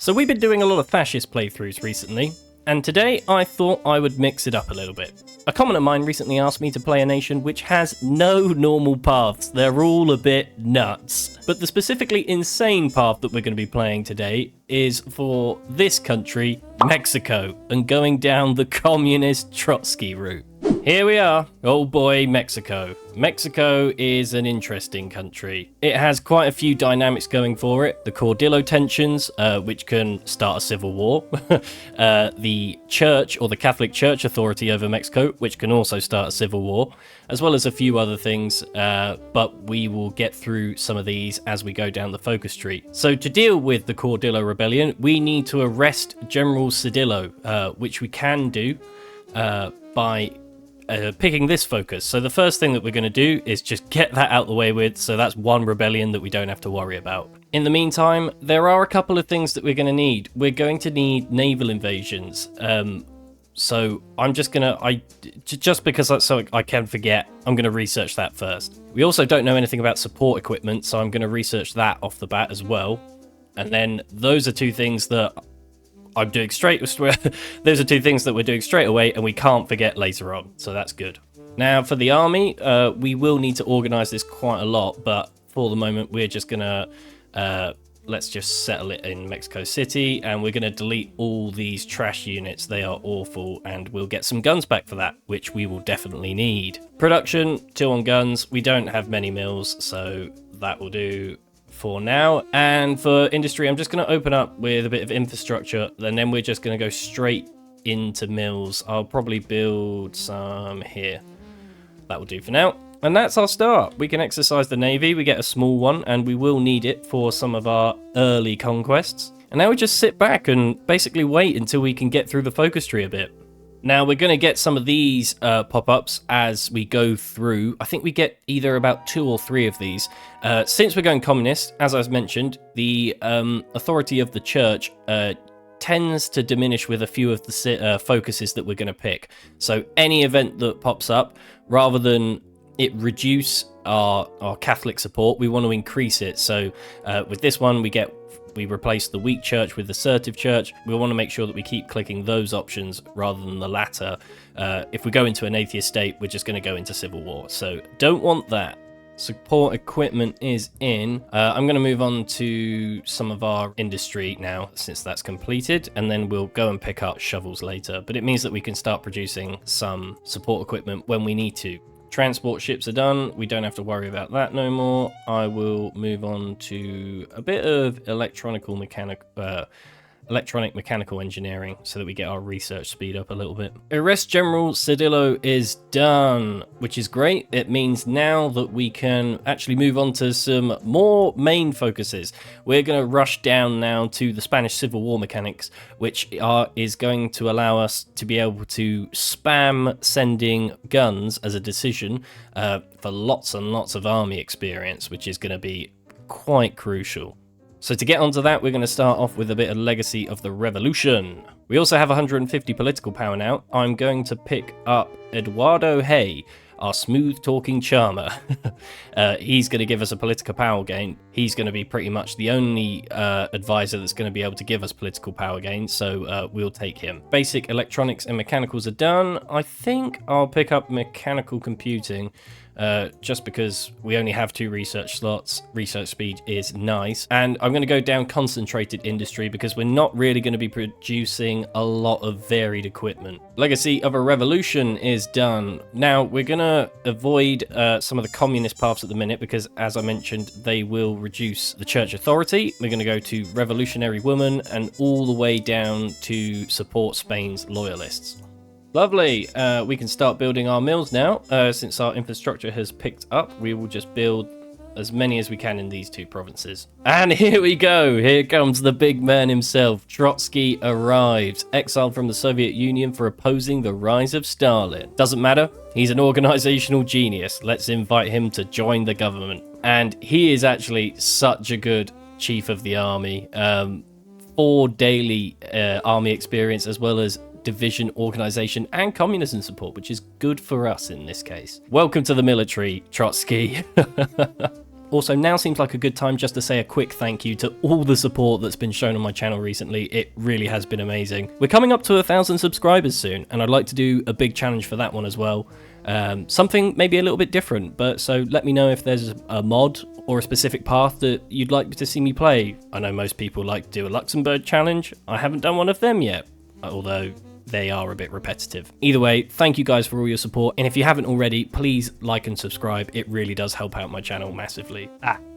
So we've been doing a lot of fascist playthroughs recently, and today I thought I would mix it up a little bit. A commoner of mine recently asked me to play a nation which has no normal paths. They're all a bit nuts. But the specifically insane path that we're going to be playing today is for this country, Mexico, and going down the communist Trotsky route. Here we are, oh boy, Mexico. Mexico is an interesting country. It has quite a few dynamics going for it. The Caudillo tensions, which can start a civil war. The church, or the Catholic Church Authority over Mexico, which can also start a civil war, as well as a few other things, but we will get through some of these as we go down the focus tree. So to deal with the Caudillo Rebellion, we need to arrest General Cedillo, which we can do by picking this focus. So the first thing that we're going to do is just get that out the way with, so that's one rebellion that we don't have to worry about. In the meantime, there are a couple of things that we're going to need. We're going to need naval invasions. So I'm just going to, just because that's so I can forget, I'm going to research that first. We also don't know anything about support equipment, so I'm going to research that off the bat as well. And then those are two things that I'm doing those are two things that we're doing straight away and we can't forget later on, so that's good. Now for the army, we will need to organize this quite a lot, but for the moment we're just gonna let's just settle it in Mexico City, and we're gonna delete all these trash units. They are awful, and we'll get some guns back for that, which we will definitely need. Production, 2 on guns. We don't have many mills, so that will do for now. And for industry, I'm just going to open up with a bit of infrastructure, and then we're just going to go straight into mills. I'll probably build some here. That will do for now. And that's our start. We can exercise the navy. We get a small one, and we will need it for some of our early conquests. And now we just sit back and basically wait until we can get through the focus tree a bit. Now, we're going to get some of these pop-ups as we go through. I think we get either about 2 or 3 of these. Since we're going communist, as I mentioned, the authority of the church tends to diminish with a few of the focuses that we're going to pick. So any event that pops up, rather than it reduce our Catholic support, we want to increase it. So with this one, we replace the weak church with the assertive church. We want to make sure that we keep clicking those options rather than the latter. If we go into an atheist state, we're just going to go into civil war. So don't want that. Support equipment is in. I'm going to move on to some of our industry now, since that's completed, and then we'll go and pick up shovels later. But it means that we can start producing some support equipment when we need to. Transport ships are done. We don't have to worry about that no more. I will move on to a bit of electronic mechanical engineering so that we get our research speed up a little bit. Arrest General Cedillo is done, which is great. It means now that we can actually move on to some more main focuses. We're going to rush down now to the Spanish Civil War mechanics, which is going to allow us to be able to spam sending guns as a decision for lots and lots of army experience, which is going to be quite crucial. So to get onto that, we're going to start off with a bit of Legacy of the Revolution. We also have 150 political power now. I'm going to pick up Eduardo Hay, our smooth-talking charmer. He's going to give us a political power gain. He's going to be pretty much the only advisor that's going to be able to give us political power gain, so we'll take him. Basic electronics and mechanicals are done. I think I'll pick up mechanical computing, just because we only have 2 research slots. Research speed is nice. And I'm going to go down concentrated industry because we're not really going to be producing a lot of varied equipment. Legacy of a Revolution is done. Now, we're going to avoid some of the communist paths at the minute because, as I mentioned, they will reduce the church authority. We're going to go to Revolutionary Woman and all the way down to support Spain's loyalists. Lovely. We can start building our mills now. Since our infrastructure has picked up, we will just build as many as we can in these 2 provinces. And here we go. Here comes the big man himself. Trotsky arrived, exiled from the Soviet Union for opposing the rise of Stalin. Doesn't matter. He's an organizational genius. Let's invite him to join the government. And he is actually such a good chief of the army. 4 daily army experience, as well as division organization and communism support, which is good for us in this case. Welcome to the military, Trotsky. Also, now seems like a good time just to say a quick thank you to all the support that's been shown on my channel recently. It really has been amazing. We're coming up to 1,000 subscribers soon, and I'd like to do a big challenge for that one as well. Something maybe a little bit different, but so let me know if there's a mod or a specific path that you'd like to see me play. I know most people like to do a Luxembourg challenge. I haven't done one of them yet, although they are a bit repetitive. Either way, thank you guys for all your support, and if you haven't already, please like and subscribe. It really does help out my channel massively.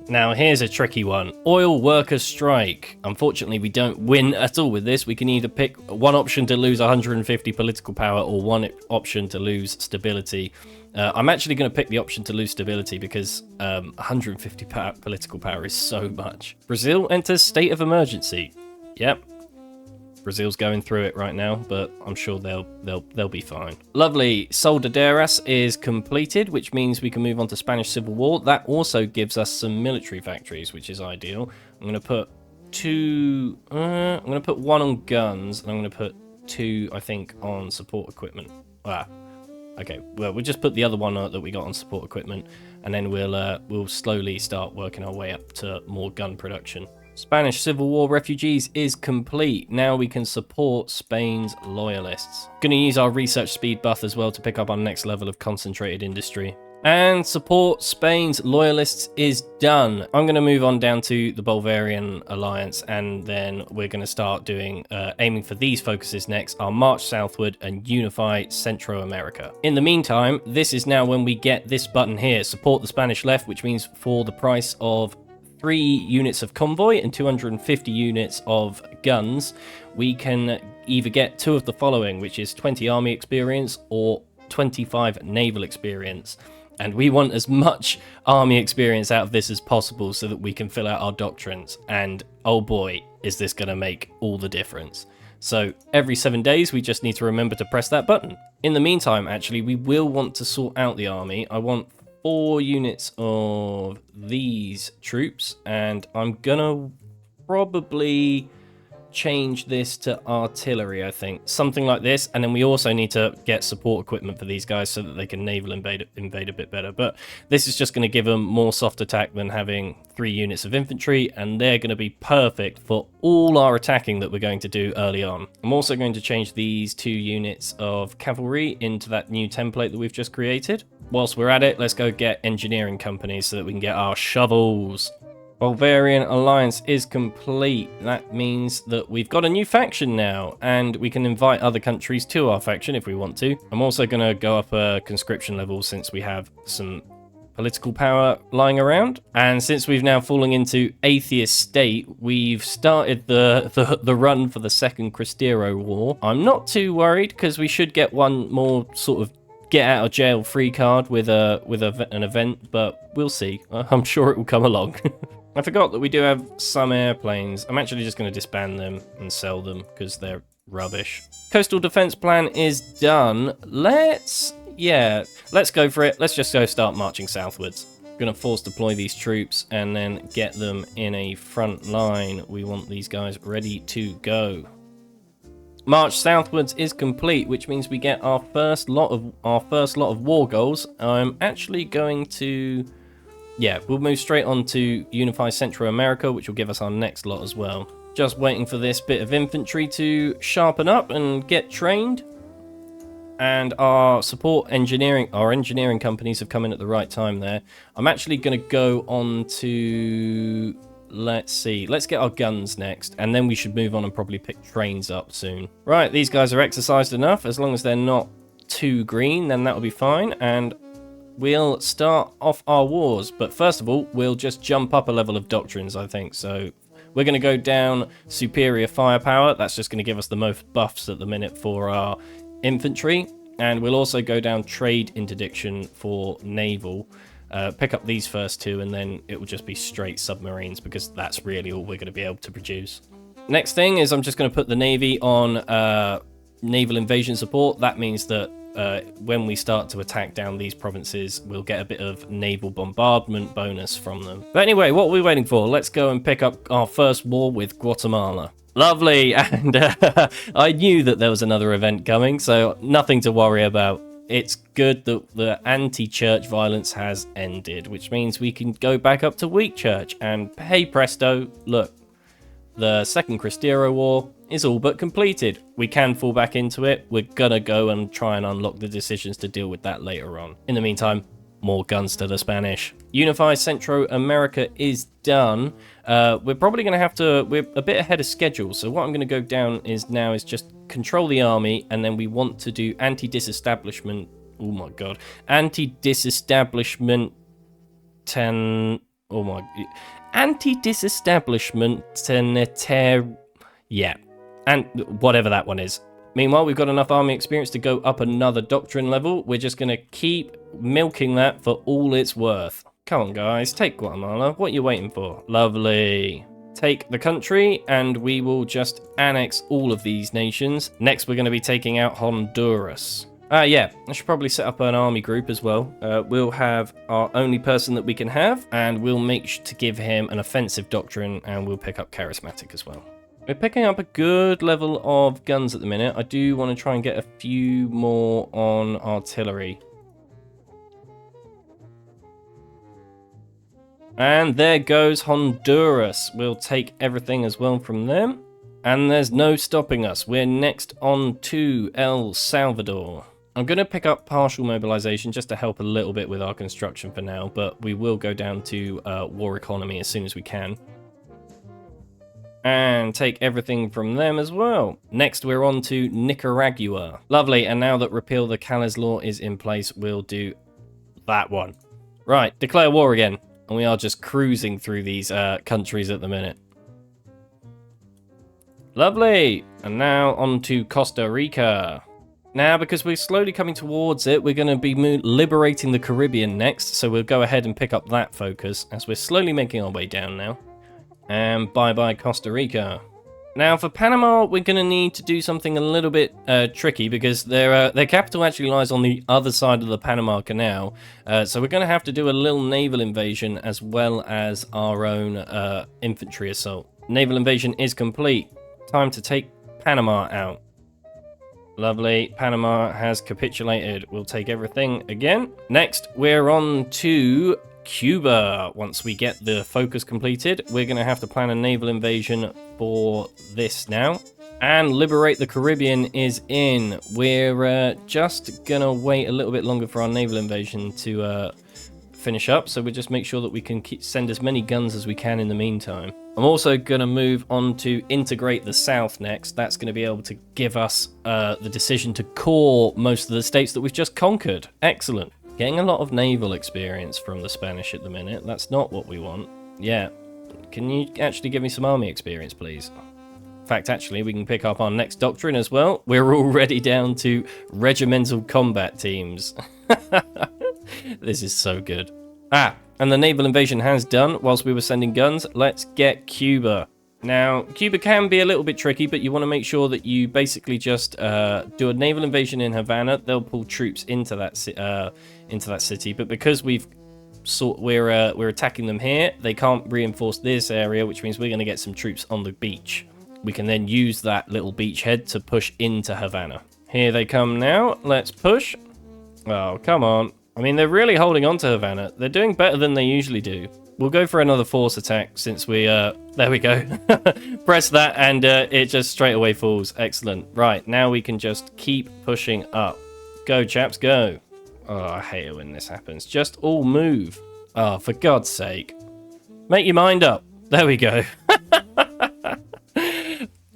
Now here's a tricky one. Oil workers strike. Unfortunately, we don't win at all with this. We can either pick one option to lose 150 political power or one option to lose stability. I'm actually going to pick the option to lose stability because 150 political power is so much. Brazil enters state of emergency. Yep. Brazil's going through it right now, but I'm sure they'll be fine. Lovely. Soldaderas is completed, which means we can move on to Spanish Civil War. That also gives us some military factories, which is ideal. I'm going to put two. I'm going to put one on guns, and I'm going to put two, I think, on support equipment. Okay. Well, we'll just put the other one that we got on support equipment, and then we'll slowly start working our way up to more gun production. Spanish Civil War refugees is complete. Now we can support Spain's loyalists. Gonna use our research speed buff as well to pick up our next level of concentrated industry. And support Spain's loyalists is done. I'm gonna move on down to the Bulgarian alliance, and then we're gonna start doing, aiming for these focuses next, our march southward and unify Central America. In the meantime, this is now when we get this button here, support the Spanish left, which means for the price of 3 units of convoy and 250 units of guns, we can either get 2 of the following, which is 20 army experience or 25 naval experience. And we want as much army experience out of this as possible so that we can fill out our doctrines. And oh boy, is this going to make all the difference. So every 7 days, we just need to remember to press that button. In the meantime, actually, we will want to sort out the army. I want 4 units of these troops, and I'm gonna probably change this to artillery, I think. Something like this, and then we also need to get support equipment for these guys so that they can naval invade a bit better. But this is just going to give them more soft attack than having 3 units of infantry, and they're going to be perfect for all our attacking that we're going to do early on. I'm also going to change these 2 units of cavalry into that new template that we've just created. Whilst we're at it, let's go get engineering companies so that we can get our shovels. Bulgarian alliance is complete. That means that we've got a new faction now, and we can invite other countries to our faction if we want to. I'm also going to go up a conscription level since we have some political power lying around. And since we've now fallen into atheist state, we've started the run for the second Cristero War. I'm not too worried because we should get one more sort of get out of jail free card with an event, but we'll see. I'm sure it will come along. I forgot that we do have some airplanes. I'm actually just going to disband them and sell them because they're rubbish. Coastal defense plan is done. Let's go for it. Let's just go start marching southwards. Going to force deploy these troops and then get them in a front line. We want these guys ready to go. March southwards is complete, which means we get our first lot of war goals. I'm actually going to, we'll move straight on to unify Central America, which will give us our next lot as well. Just waiting for this bit of infantry to sharpen up and get trained. And our engineering companies have come in at the right time there. I'm actually going to go on to, let's get our guns next, and then we should move on and probably pick trains up soon. Right, these guys are exercised enough. As long as they're not too green, then that'll be fine, and we'll start off our wars. But first of all, we'll just jump up a level of doctrines, I think. So we're going to go down superior firepower. That's just going to give us the most buffs at the minute for our infantry, and we'll also go down trade interdiction for naval. Pick up these first 2, and then it will just be straight submarines because that's really all we're going to be able to produce. Next thing is I'm just going to put the Navy on naval invasion support. That means that when we start to attack down these provinces, we'll get a bit of naval bombardment bonus from them. But anyway, what are we waiting for? Let's go and pick up our first war with Guatemala. Lovely, and I knew that there was another event coming, so nothing to worry about. it's good that the anti-church violence has ended, which means we can go back up to weak church. And hey presto, look, the Second Cristero War is all but completed. We can fall back into it. We're gonna go and try and unlock the decisions to deal with that later on. In the meantime, more guns to the Spanish. Unify Central America is done. We're probably going to have to... We're a bit ahead of schedule, so what I'm going to go down is just control the army, and then we want to do anti-disestablishment... Oh my god. Anti-disestablishment... Oh my... Anti-disestablishment... Yeah. And whatever that one is. Meanwhile, we've got enough army experience to go up another doctrine level. We're just going to keep milking that for all it's worth. Come on, guys. Take Guatemala. What are you waiting for? Lovely. Take the country, and we will just annex all of these nations. Next, we're going to be taking out Honduras. Yeah, I should probably set up an army group as well. We'll have our only person that we can have, and we'll make sure to give him an offensive doctrine, and we'll pick up charismatic as well. We're picking up a good level of guns at the minute. I do want to try and get a few more on artillery. And there goes Honduras. We'll take everything as well from them. And there's no stopping us. We're next on to El Salvador. I'm going to pick up partial mobilization just to help a little bit with our construction for now, but we will go down to war economy as soon as we can. And take everything from them as well. Next, we're on to Nicaragua. Lovely, and now that Repeal the Calles Law is in place, we'll do that one. Right, declare war again. And we are just cruising through these countries at the minute. Lovely, and now on to Costa Rica. Now, because we're slowly coming towards it, we're going to be liberating the Caribbean next, so we'll go ahead and pick up that focus, as we're slowly making our way down now. And bye-bye Costa Rica. Now for Panama, we're going to need to do something a little bit tricky because their capital actually lies on the other side of the Panama Canal. So we're going to have to do a little naval invasion as well as our own infantry assault. Naval invasion is complete. Time to take Panama out. Lovely. Panama has capitulated. We'll take everything again. Next, we're on to Cuba. Once we get the focus completed, we're going to have to plan a naval invasion for this now. And liberate the Caribbean is in. We're just going to wait a little bit longer for our naval invasion to finish up, so we'll just make sure that we can send as many guns as we can in the meantime. I'm also going to move on to integrate the South next. That's going to be able to give us the decision to core most of the states that we've just conquered. Excellent. Getting a lot of naval experience from the Spanish at the minute. That's not what we want. Yeah. Can you actually give me some army experience, please? In fact, actually, we can pick up our next doctrine as well. We're already down to regimental combat teams. This is so good. And the naval invasion has done whilst we were sending guns. Let's get Cuba. Now, Cuba can be a little bit tricky, but you want to make sure that you basically just do a naval invasion in Havana. They'll pull troops into that city, but because we're attacking them here, they can't reinforce this area, which means we're going to get some troops on the beach. We can then use that little beachhead to push into Havana. Here they come now. Let's push. Oh, come on. I mean, they're really holding on to Havana. They're doing better than they usually do. We'll go for another force attack since we, there we go. Press that and it just straight away falls. Excellent. Right, now we can just keep pushing up. Go, chaps, go. Oh, I hate it when this happens. Just all move. Oh, for God's sake. Make your mind up. There we go.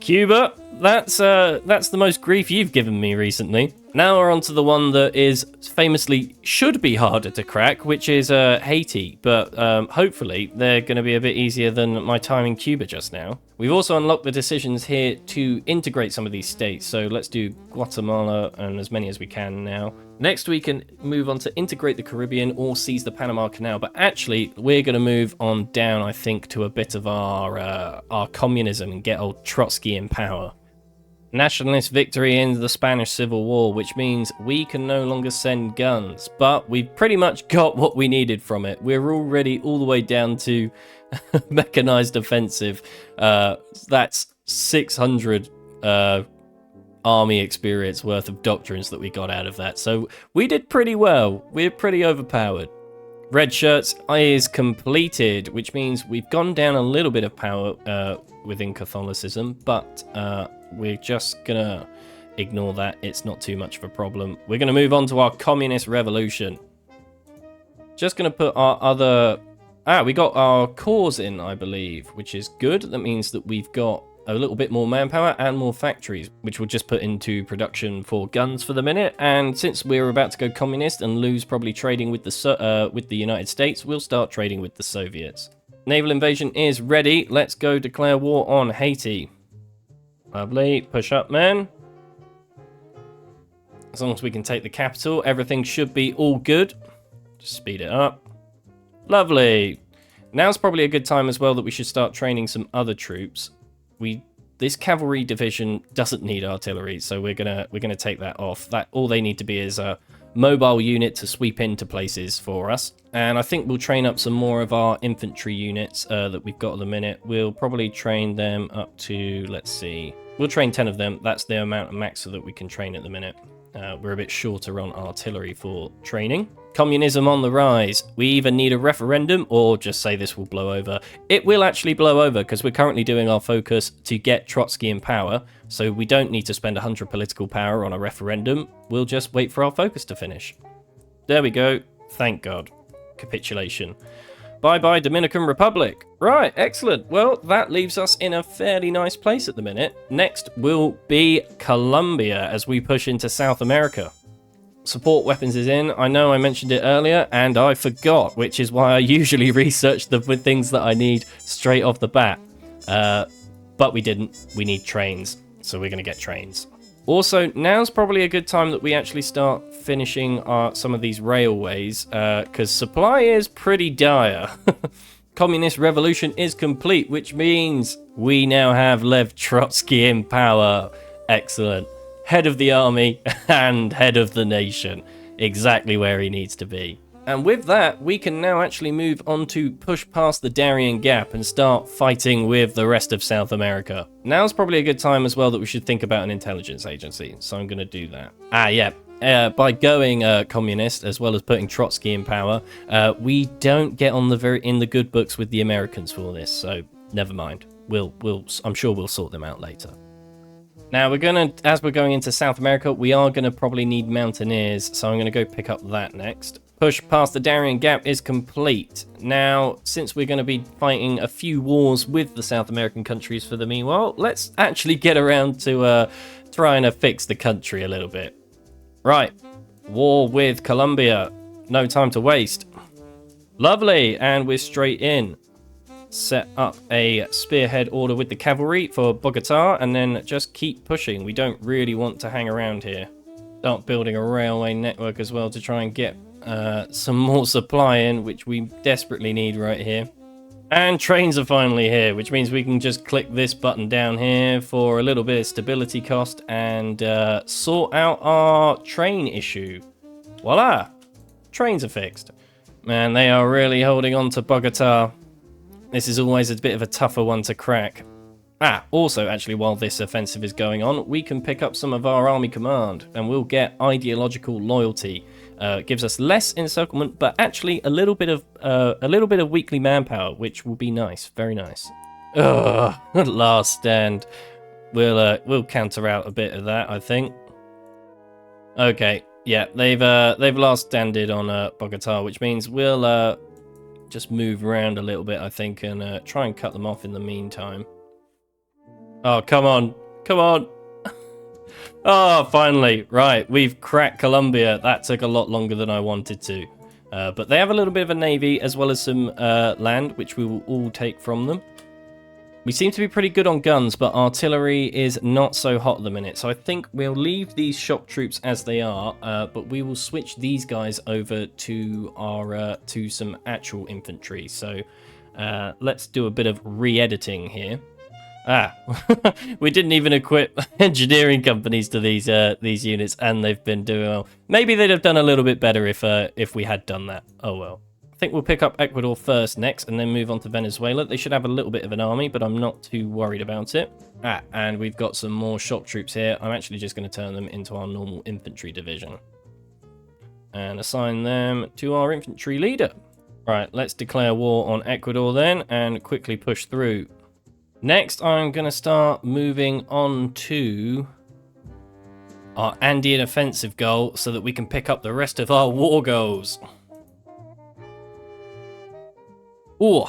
Cuba, that's the most grief you've given me recently. Now we're on to the one that is famously should be harder to crack, which is Haiti. But hopefully they're going to be a bit easier than my time in Cuba just now. We've also unlocked the decisions here to integrate some of these states. So let's do Guatemala and as many as we can now. Next we can move on to integrate the Caribbean or seize the Panama Canal. But actually we're going to move on down, I think, to a bit of our communism and get old Trotsky in power. Nationalist victory in the Spanish Civil War, which means we can no longer send guns, but we've pretty much got what we needed from it. We're already all the way down to mechanized offensive. That's 600 army experience worth of doctrines that we got out of that. So we did pretty well. We're pretty overpowered. Red shirts is completed, which means we've gone down a little bit of power within Catholicism, but we're just gonna ignore that. It's not too much of a problem. We're gonna move on to our communist revolution. Just gonna put our other... we got our cores in, I believe, which is good. That means that we've got a little bit more manpower and more factories, which we'll just put into production for guns for the minute. And since we're about to go communist and lose probably trading with the United States, we'll start trading with the Soviets. Naval invasion is ready. Let's go declare war on Haiti. Lovely. Push up, man. As long as we can take the capital, everything should be all good. Just speed it up. Lovely. Now's probably a good time as well that we should start training some other troops. This cavalry division doesn't need artillery, so we're gonna take that off. All they need to be is a mobile unit to sweep into places for us. And I think we'll train up some more of our infantry units that we've got at the minute. We'll probably train them up to, let's see, we'll train 10 of them. That's the amount of max that we can train at the minute. We're a bit shorter on artillery for training. Communism on the rise. We either need a referendum or just say this will blow over. It will actually blow over because we're currently doing our focus to get Trotsky in power. So we don't need to spend 100 political power on a referendum. We'll just wait for our focus to finish. There we go. Thank God. Capitulation. Bye-bye, Dominican Republic. Right, excellent. Well, that leaves us in a fairly nice place at the minute. Next will be Colombia as we push into South America. Support weapons is in. I know I mentioned it earlier, and I forgot, which is why I usually research the things that I need straight off the bat. But we didn't. We need trains, so we're going to get trains. Also, now's probably a good time that we actually start finishing some of these railways, because supply is pretty dire. Communist revolution is complete, which means we now have Lev Trotsky in power. Excellent. Head of the army and head of the nation. Exactly where he needs to be. And with that, we can now actually move on to push past the Darien Gap and start fighting with the rest of South America. Now's probably a good time as well that we should think about an intelligence agency, so I'm going to do that. By going communist, as well as putting Trotsky in power, we don't get on in the good books with the Americans for this, so never mind. I'm sure we'll sort them out later. Now, as we're going into South America, we are going to probably need mountaineers, so I'm going to go pick up that next. Push past the Darien Gap is complete. Now, since we're going to be fighting a few wars with the South American countries for the meanwhile, let's actually get around to trying to fix the country a little bit. Right, war with Colombia. No time to waste. Lovely, and we're straight in. Set up a spearhead order with the cavalry for Bogota, and then just keep pushing. We don't really want to hang around here. Start building a railway network as well to try and get some more supply in, which we desperately need right here. And trains are finally here, which means we can just click this button down here for a little bit of stability cost and sort out our train issue. Voila! Trains are fixed. Man, they are really holding on to Bogota. This is always a bit of a tougher one to crack. Also, actually, while this offensive is going on, we can pick up some of our army command, and we'll get ideological loyalty. It gives us less encirclement, but actually a little bit of weekly manpower, which will be nice, very nice. Last stand. We'll counter out a bit of that, I think. Okay, yeah, they've last standed on Bogota, which means we'll just move around a little bit, I think, and try and cut them off in the meantime. Oh, come on. Come on. Oh, finally. Right, we've cracked Colombia. That took a lot longer than I wanted to. But they have a little bit of a navy as well as some land, which we will all take from them. We seem to be pretty good on guns, but artillery is not so hot at the minute. So I think we'll leave these shock troops as they are, but we will switch these guys over to our to some actual infantry. So let's do a bit of re-editing here. We didn't even equip engineering companies to these units, and they've been doing well. Maybe they'd have done a little bit better if we had done that. Oh well. think we'll pick up Ecuador first next and then move on to Venezuela. They should have a little bit of an army, but I'm not too worried about it. And we've got some more shock troops here. I'm actually just going to turn them into our normal infantry division. And assign them to our infantry leader. Right, let's declare war on Ecuador then and quickly push through. Next, I'm going to start moving on to our Andean offensive goal so that we can pick up the rest of our war goals. Ooh,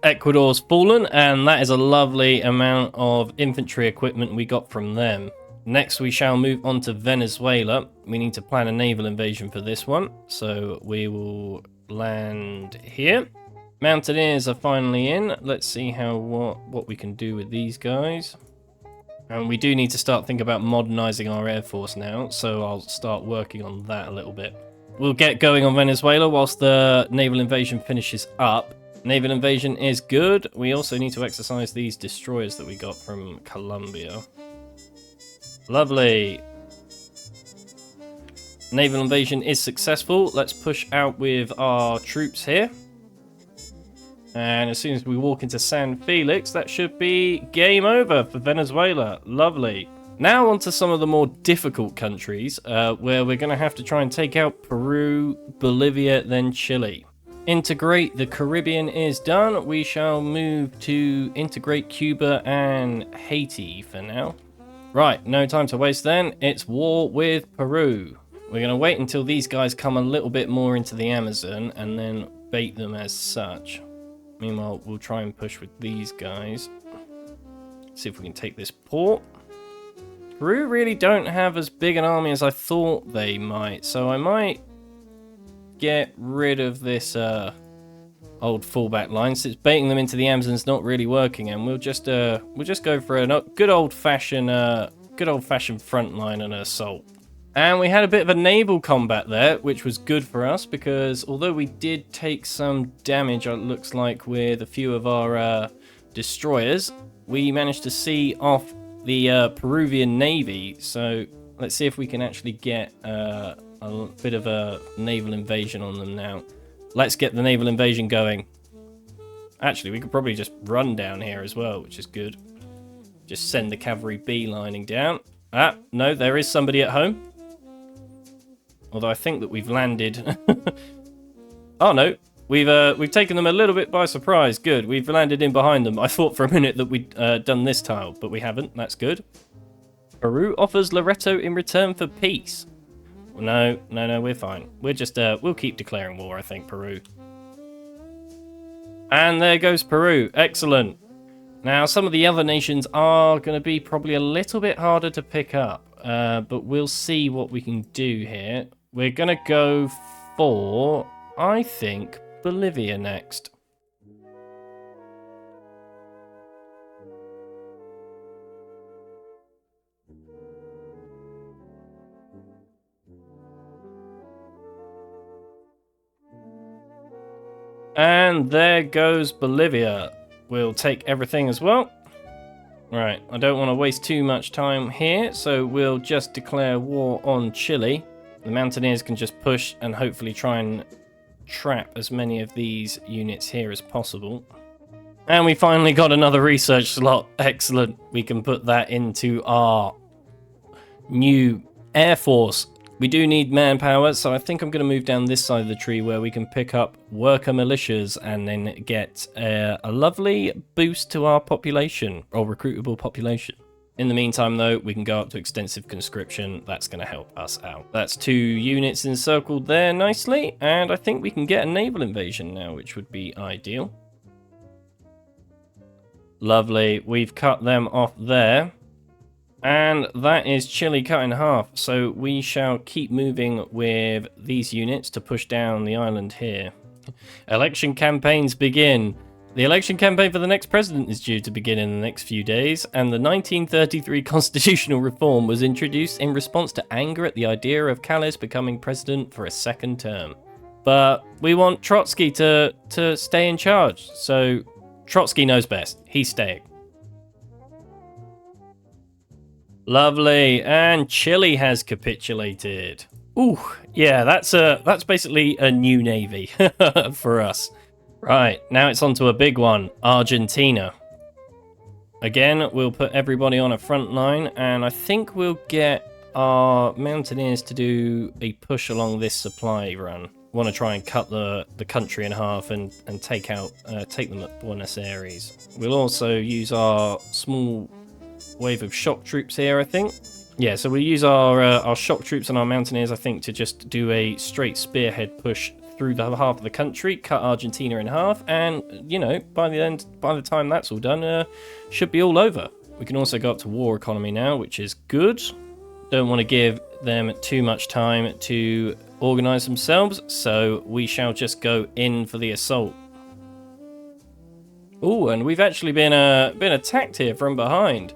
Ecuador's fallen, and that is a lovely amount of infantry equipment we got from them. Next, we shall move on to Venezuela. We need to plan a naval invasion for this one, so we will land here. Mountaineers are finally in. Let's see what we can do with these guys. And we do need to start thinking about modernizing our air force now, so I'll start working on that a little bit. We'll get going on Venezuela whilst the naval invasion finishes up. Naval invasion is good. We also need to exercise these destroyers that we got from Colombia. Lovely. Naval invasion is successful. Let's push out with our troops here. And as soon as we walk into San Felix, that should be game over for Venezuela. Lovely. Now on to some of the more difficult countries, where we're going to have to try and take out Peru, Bolivia, then Chile. Integrate the Caribbean is done. We shall move to integrate Cuba and Haiti for now. Right, no time to waste then. It's war with Peru. We're going to wait until these guys come a little bit more into the Amazon and then bait them as such. Meanwhile, we'll try and push with these guys. See if we can take this port. Peru really don't have as big an army as I thought they might, so I might get rid of this old fallback line, since baiting them into the Amazon's not really working, and we'll just go for a good old fashioned front line and assault. And we had a bit of a naval combat there, which was good for us, because although we did take some damage, it looks like, with a few of our destroyers, we managed to see off the Peruvian Navy. So let's see if we can actually get a bit of a naval invasion on them now. Let's get the naval invasion going. Actually, we could probably just run down here as well, which is good. Just send the cavalry beelining down. Ah, no, there is somebody at home. Although I think that we've landed. Oh no, we've taken them a little bit by surprise. Good, we've landed in behind them. I thought for a minute that we'd done this tile, but we haven't. That's good. Peru offers Loreto in return for peace. No, we're fine. We're just we'll keep declaring war, I think, Peru. And there goes Peru. Excellent. Now, some of the other nations are going to be probably a little bit harder to pick up, but we'll see what we can do here. We're going to go for, I think, Bolivia next. And there goes Bolivia. We'll take everything as well. Right, I don't want to waste too much time here, so we'll just declare war on Chile. The Mountaineers can just push and hopefully try and trap as many of these units here as possible. And we finally got another research slot. Excellent. We can put that into our new Air Force. We do need manpower, so I think I'm going to move down this side of the tree where we can pick up worker militias and then get a lovely boost to our population, or recruitable population. In the meantime, though, we can go up to extensive conscription. That's going to help us out. That's 2 units encircled there nicely, and I think we can get a naval invasion now, which would be ideal. Lovely. We've cut them off there. And that is Chile cut in half, so we shall keep moving with these units to push down the island here. Election campaigns begin. The election campaign for the next president is due to begin in the next few days, and the 1933 constitutional reform was introduced in response to anger at the idea of Calles becoming president for a second term. But we want Trotsky to stay in charge, so Trotsky knows best. He's staying. Lovely, and Chile has capitulated. Ooh, Yeah, that's basically a new navy for us. Right, now it's on to a big one, Argentina. Again, we'll put everybody on a front line, and I think we'll get our mountaineers to do a push along this supply run. Want to try and cut the country in half and take them at Buenos Aires. We'll also use our small wave of shock troops here, I think. Yeah, so we'll use our shock troops and our mountaineers, I think, to just do a straight spearhead push through the half of the country, cut Argentina in half, and you know, by the time that's all done, should be all over. We can also go up to war economy now, which is good. Don't want to give them too much time to organize themselves, so we shall just go in for the assault. Oh, and we've actually been attacked here from behind.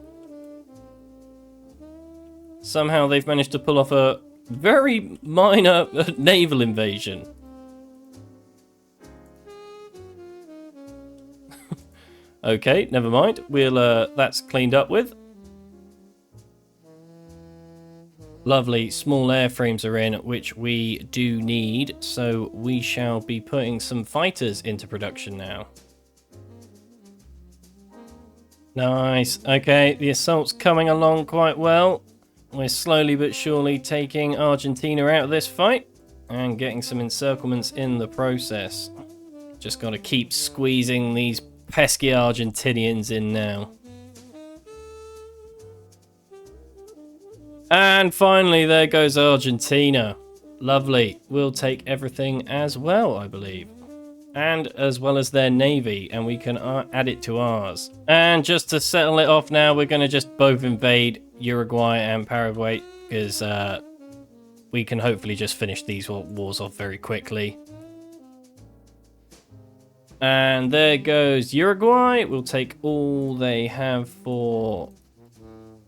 Somehow they've managed to pull off a very minor naval invasion. Okay, never mind. We'll that's cleaned up with. Lovely, small airframes are in, which we do need, so we shall be putting some fighters into production now. Nice. Okay, the assault's coming along quite well. We're slowly but surely taking Argentina out of this fight and getting some encirclements in the process. Just got to keep squeezing these pesky Argentinians in now. And finally, there goes Argentina. Lovely. We'll take everything as well, I believe. And as well as their navy, and we can add it to ours. And just to settle it off now, we're going to just both invade Uruguay and Paraguay, because we can hopefully just finish these wars off very quickly. And there goes Uruguay. We'll take all they have for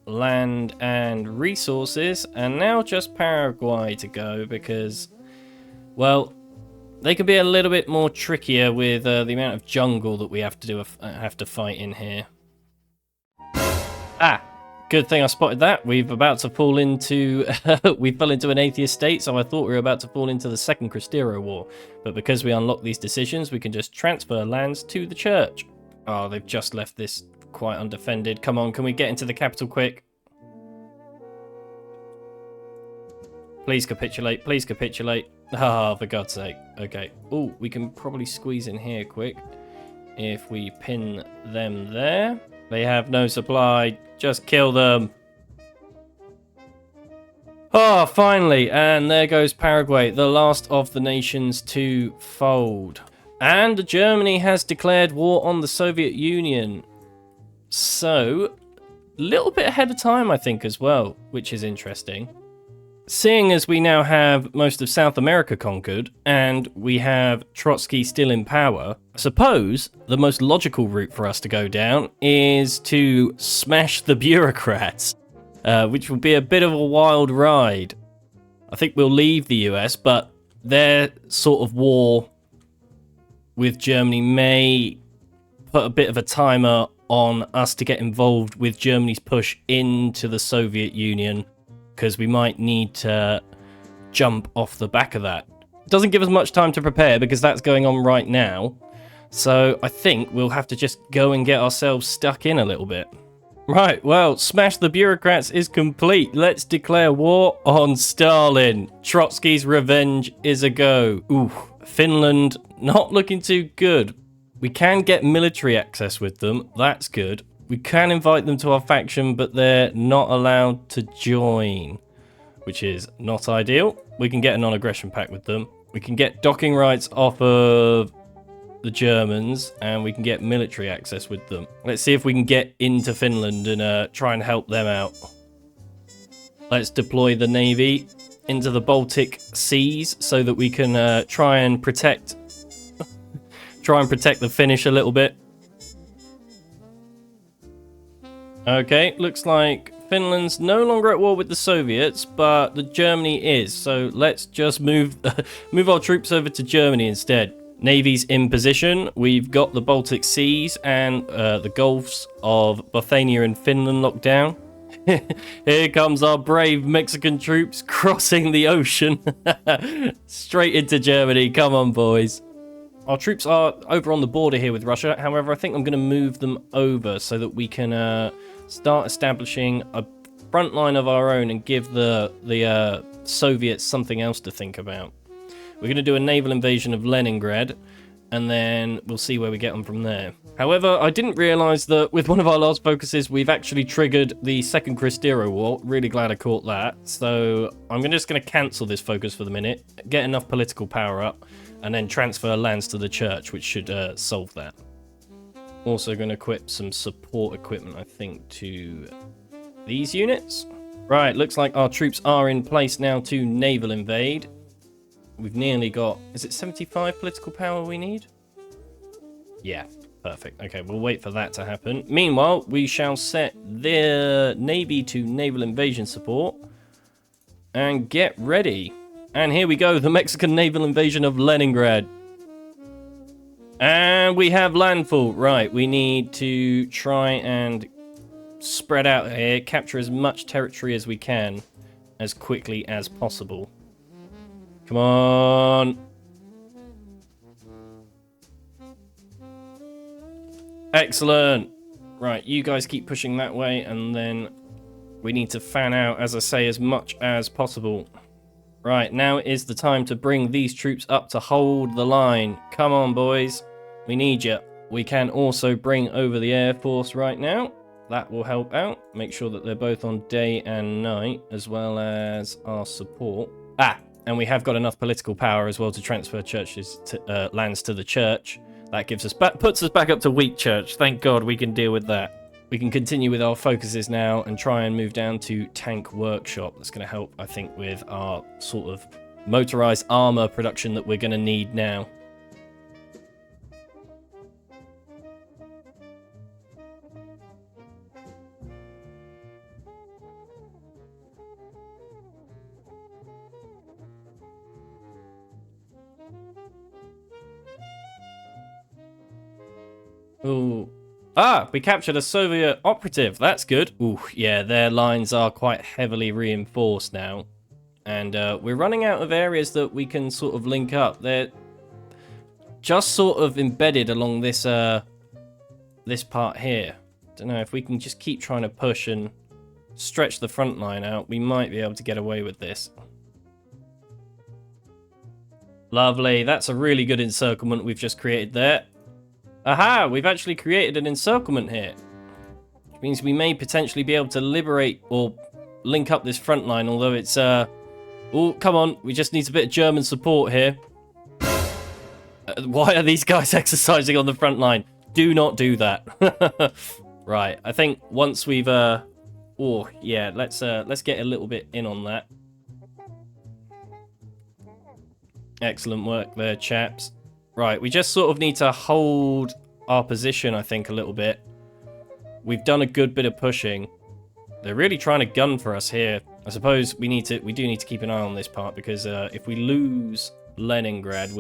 land and resources, and now just Paraguay to go, because, well, they could be a little bit more trickier with the amount of jungle that we have to fight in here. Ah, good thing I spotted that. We've about to fall into we fell into an atheist state, so I thought we were about to fall into the Second Cristero War. But because we unlock these decisions, we can just transfer lands to the church. Oh, they've just left this quite undefended. Come on, can we get into the capital quick? Please capitulate, please capitulate. Ah, for God's sake. Okay. Oh, we can probably squeeze in here quick if we pin them there. They have no supply. Just kill them. Oh, finally. And there goes Paraguay, the last of the nations to fold. And Germany has declared war on the Soviet Union. So, a little bit ahead of time, I think, as well, which is interesting. Seeing as we now have most of South America conquered, and we have Trotsky still in power, I suppose the most logical route for us to go down is to smash the bureaucrats, which will be a bit of a wild ride. I think we'll leave the US, but their sort of war with Germany may put a bit of a timer on us to get involved with Germany's push into the Soviet Union, because we might need to jump off the back of that. It doesn't give us much time to prepare because that's going on right now. So I think we'll have to just go and get ourselves stuck in a little bit. Right, well, Smash the Bureaucrats is complete. Let's declare war on Stalin. Trotsky's revenge is a go. Ooh, Finland, not looking too good. We can get military access with them. That's good. We can invite them to our faction, but they're not allowed to join, which is not ideal. We can get a non-aggression pact with them. We can get docking rights off of the Germans, and we can get military access with them. Let's see if we can get into Finland and try and help them out. Let's deploy the navy into the Baltic seas so that we can try and protect the Finnish a little bit. Okay, looks like Finland's no longer at war with the Soviets, but the Germany is. So let's just move our troops over to Germany instead. Navy's in position. We've got the Baltic Seas and the Gulfs of Bothnia and Finland locked down. Here comes our brave Mexican troops crossing the ocean. Straight into Germany. Come on, boys. Our troops are over on the border here with Russia. However, I think I'm going to move them over so that we can start establishing a front line of our own and give the Soviets something else to think about. We're going to do a naval invasion of Leningrad, and then we'll see where we get on from there. However, I didn't realise that with one of our last focuses, we've actually triggered the Second Cristero War. Really glad I caught that. So I'm just going to cancel this focus for the minute, get enough political power up, and then transfer lands to the church, which should solve that. Also going to equip some support equipment, I think, to these units. Right, looks like our troops are in place now to naval invade. We've nearly got... Is it 75 political power we need? Yeah, perfect. Okay, we'll wait for that to happen. Meanwhile, we shall set their navy to naval invasion support. And get ready. And here we go, the Mexican naval invasion of Leningrad. And we have landfall. Right, we need to try and spread out here, capture as much territory as we can, as quickly as possible. Come on. Excellent. Right, you guys keep pushing that way, and then we need to fan out, as I say, as much as possible. Right, now is the time to bring these troops up to hold the line. Come on, boys. We need you. We can also bring over the Air Force right now. That will help out. Make sure that they're both on day and night, as well as our support. And we have got enough political power as well to transfer churches to, lands to the church. That gives us puts us back up to weak church. Thank God we can deal with that. We can continue with our focuses now and try and move down to tank workshop. That's going to help, I think, with our sort of motorized armor production that we're going to need now. Ooh. We captured a Soviet operative. That's good. Ooh, yeah, their lines are quite heavily reinforced now. And we're running out of areas that we can sort of link up. They're just sort of embedded along this this part here. Don't know, if we can just keep trying to push and stretch the front line out, we might be able to get away with this. Lovely. That's a really good encirclement we've just created there. Aha! We've actually created an encirclement here. Which means we may potentially be able to liberate or link up this front line, although it's... Oh, come on. We just need a bit of German support here. Why are these guys exercising on the front line? Do not do that. Right. I think once we've... Oh, yeah. Let's get a little bit in on that. Excellent work there, chaps. Right, we just sort of need to hold our position, I think, a little bit. We've done a good bit of pushing. They're really trying to gun for us here. I suppose we do need to keep an eye on this part, because if we lose Leningrad,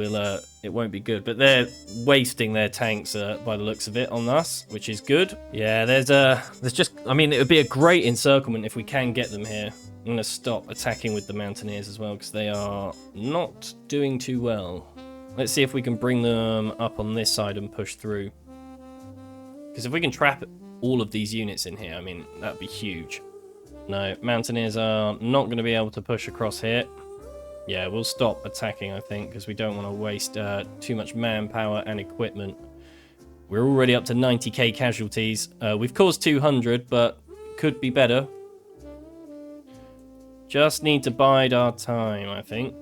it won't be good. But they're wasting their tanks by the looks of it on us, which is good. Yeah, there's just, I mean, it would be a great encirclement if we can get them here. I'm going to stop attacking with the mountaineers as well, because they are not doing too well. Let's see if we can bring them up on this side and push through. Because if we can trap all of these units in here, I mean, that would be huge. No, mountaineers are not going to be able to push across here. Yeah, we'll stop attacking, I think, because we don't want to waste too much manpower and equipment. We're already up to 90k casualties. We've caused 200, but could be better. Just need to bide our time, I think.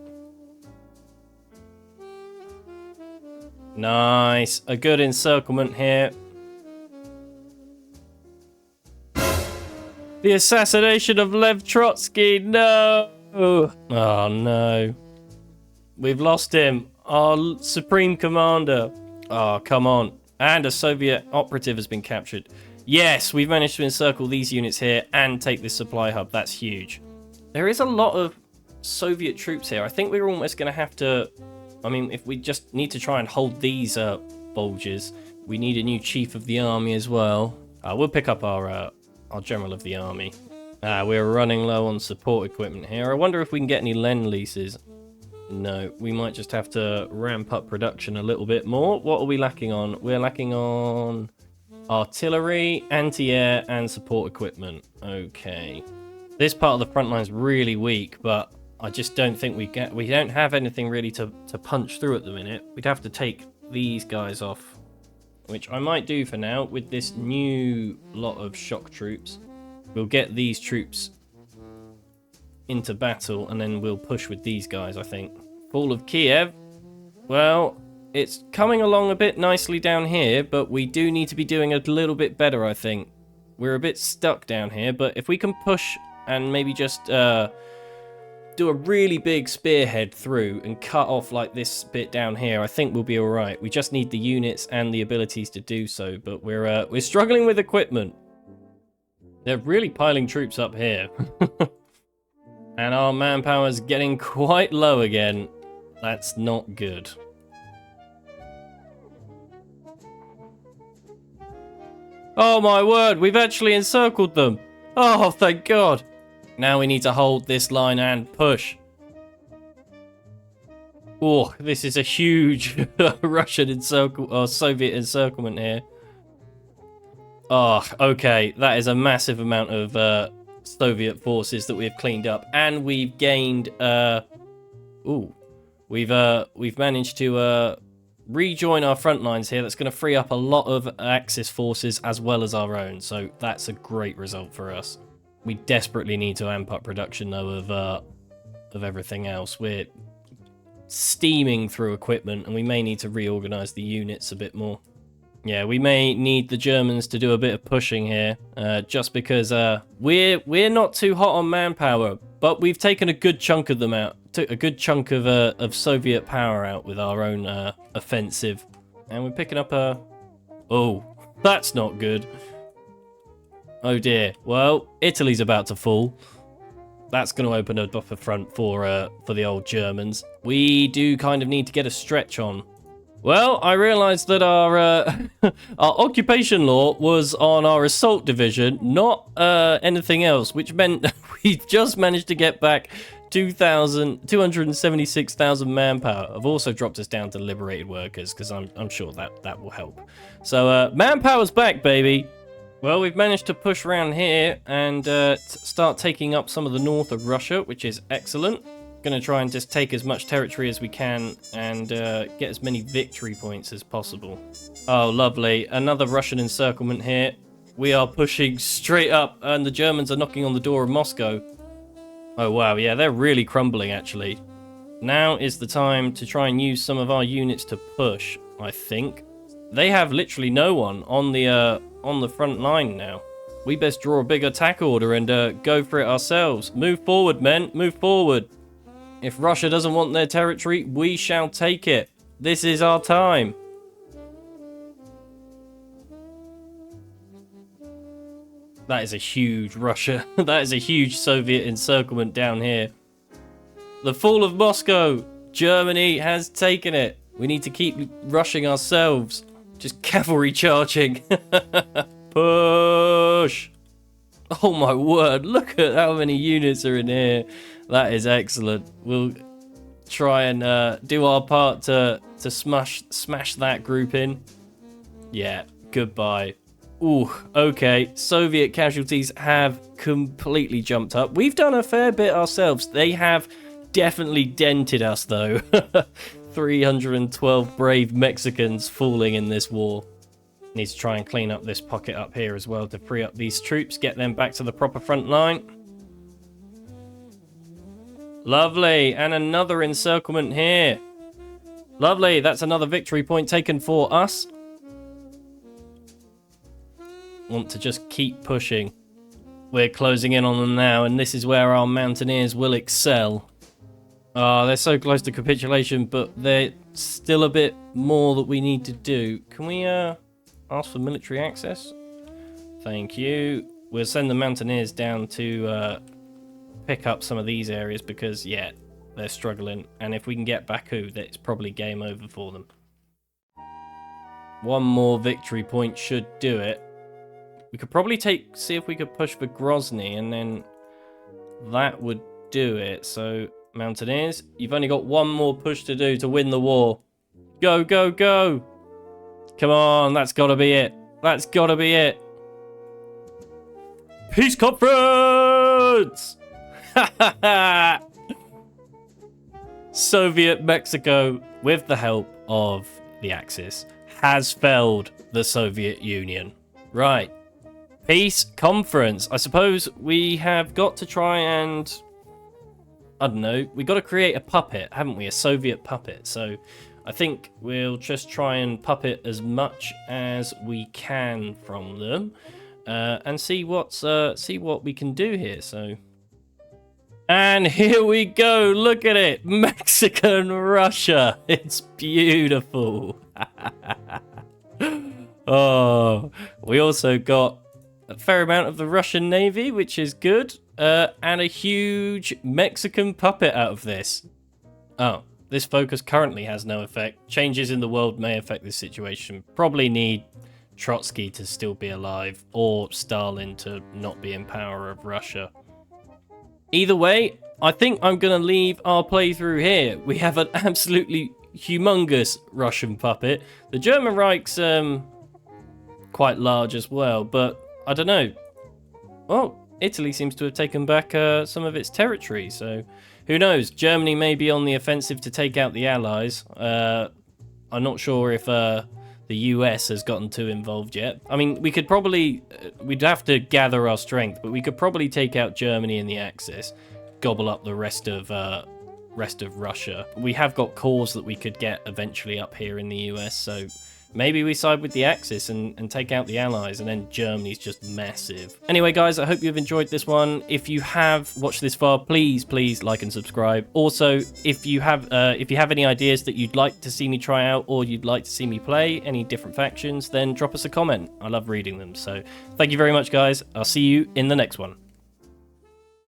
Nice. A good encirclement here. The assassination of Lev Trotsky. No. Oh, no. We've lost him. Our supreme commander. Oh, come on. And a Soviet operative has been captured. Yes, we've managed to encircle these units here and take this supply hub. That's huge. There is a lot of Soviet troops here. I think we're almost going to have to... I mean, if we just need to try and hold these bulges, we need a new chief of the army as well. We'll pick up our general of the army. We're running low on support equipment here. I wonder if we can get any lend leases. No, we might just have to ramp up production a little bit more. What are we lacking on? We're lacking on artillery, anti-air, and support equipment. Okay. This part of the front line is really weak, but I just don't think we don't have anything really to punch through at the minute. We'd have to take these guys off, which I might do for now with this new lot of shock troops. We'll get these troops into battle, and then we'll push with these guys, I think. Fall of Kiev. Well, it's coming along a bit nicely down here, but we do need to be doing a little bit better, I think. We're a bit stuck down here, but if we can push and maybe just do a really big spearhead through and cut off like this bit down here, I think we'll be all right. We just need the units and the abilities to do so, but we're struggling with equipment. They're really piling troops up here. And our manpower's getting quite low again. That's not good. Oh my word, we've actually encircled them. Oh, thank God. Now we need to hold this line and push. Oh, this is a huge Russian Soviet encirclement here. Oh, okay. That is a massive amount of Soviet forces that we've cleaned up, and we've gained. We've managed to rejoin our front lines here. That's going to free up a lot of Axis forces as well as our own. So that's a great result for us. We desperately need to amp up production though of everything else. We're steaming through equipment, and we may need to reorganize the units a bit more. Yeah, we may need the Germans to do a bit of pushing here, just because we're not too hot on manpower, but we've taken a good chunk of them out, took a good chunk of Soviet power out with our own offensive, and we're picking up a. Oh, that's not good. Oh dear. Well, Italy's about to fall. That's going to open up a front for the old Germans. We do kind of need to get a stretch on. Well, I realised that our our occupation law was on our assault division, not anything else, which meant we've just managed to get back 276,000 manpower. I've also dropped us down to liberated workers because I'm sure that will help. So manpower's back, baby. Well, we've managed to push around here and start taking up some of the north of Russia, which is excellent. Going to try and just take as much territory as we can and get as many victory points as possible. Oh, lovely. Another Russian encirclement here. We are pushing straight up, and the Germans are knocking on the door of Moscow. Oh, wow. Yeah, they're really crumbling, actually. Now is the time to try and use some of our units to push, I think. They have literally no one on the front line now. We best draw a big attack order and go for it ourselves. Move forward, men. Move forward. If Russia doesn't want their territory, we shall take it. This is our time. That is a huge Russia. That is a huge Soviet encirclement down here. The fall of Moscow. Germany has taken it. We need to keep rushing ourselves. Just cavalry charging. Push. Oh my word, look at how many units are in here. That is excellent. We'll try and do our part to smash that group in. Yeah, goodbye. Ooh, okay. Soviet casualties have completely jumped up. We've done a fair bit ourselves. They have definitely dented us, though. 312 brave Mexicans falling in this war. Need to try and clean up this pocket up here as well to free up these troops, get them back to the proper front line. Lovely, and another encirclement here. Lovely, that's another victory point taken for us. Want to just keep pushing. We're closing in on them now, and this is where our mountaineers will excel. Oh, they're so close to capitulation, but there's still a bit more that we need to do. Can we ask for military access? Thank you. We'll send the mountaineers down to pick up some of these areas because, yeah, they're struggling. And if we can get Baku, that's probably game over for them. One more victory point should do it. We could probably see if we could push for Grozny and then that would do it. So, Mountaineers, you've only got one more push to do to win the war. Go, go, go! Come on, that's got to be it. That's got to be it. Peace conference! Soviet Mexico, with the help of the Axis, has felled the Soviet Union. Right. Peace conference. I suppose we have got to try and... I don't know. We got to create a puppet, haven't we? A Soviet puppet. So I think we'll just try and puppet as much as we can from them, and see what we can do here. So, and here we go. Look at it, Mexican Russia. It's beautiful. Oh, we also got a fair amount of the Russian Navy, which is good, and a huge Mexican puppet out of this. Oh. This focus currently has no effect. Changes in the world may affect this situation. Probably need Trotsky to still be alive, or Stalin to not be in power of Russia. Either way, I think I'm going to leave our playthrough here. We have an absolutely humongous Russian puppet. The German Reich's quite large as well, but I don't know. Well, Italy seems to have taken back some of its territory, so... Who knows? Germany may be on the offensive to take out the Allies. I'm not sure if the US has gotten too involved yet. I mean, we could probably... we'd have to gather our strength, but we could probably take out Germany and the Axis, gobble up the rest of Russia. We have got cores that we could get eventually up here in the US, so... Maybe we side with the Axis and take out the Allies, and then Germany's just massive. Anyway, guys, I hope you've enjoyed this one. If you have watched this far, please like and subscribe. Also, if you have any ideas that you'd like to see me try out, or you'd like to see me play any different factions, then drop us a comment. I love reading them. So thank you very much, guys. I'll see you in the next one.